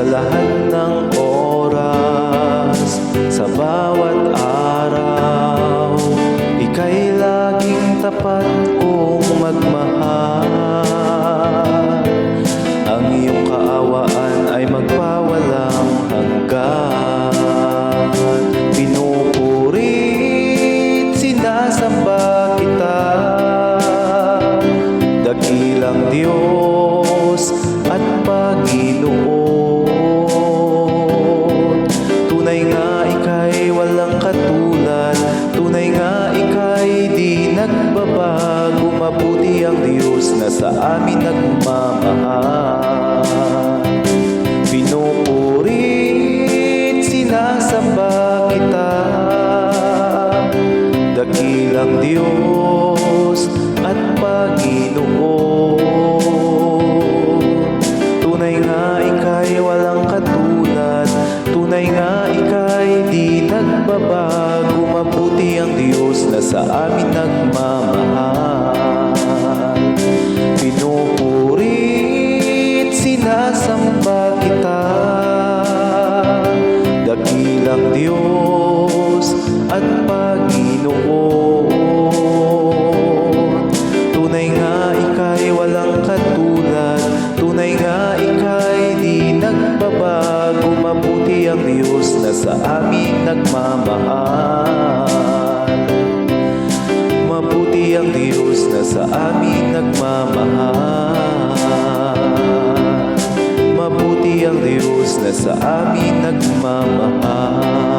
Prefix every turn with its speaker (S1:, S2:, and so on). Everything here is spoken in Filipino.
S1: lahat ng oras, sa bawat araw, ika'y laging tapat kong magmahal. Ang iyong kaawaan ay magpawalang hanggan. Pinupurit, sinasamba kita, dakilang Diyos at Panginoon. Tunay nga ika'y walang katulad, tunay nga ika'y di nagbabago. Mabuti ang Diyos na sa amin nagmamahal. Pinupurit, sinasamba kita, dakilang Diyos at Panginoon. Tunay nga ika'y walang katulad, tunay nga ika'y di nagbabago. Mabuti ang Diyos na sa amin nagmamahal. Pinupurit, sinasamba kita, dakilang Diyos at Panginoon. Tunay nga ika'y walang katulad, tunay nga ika'y di nagbabago. Mabuti ang Diyos na sa amin nagmamahal. Mabuti ang Diyos na sa amin nagmamahal. Mabuti ang Diyos na sa amin nagmamahal.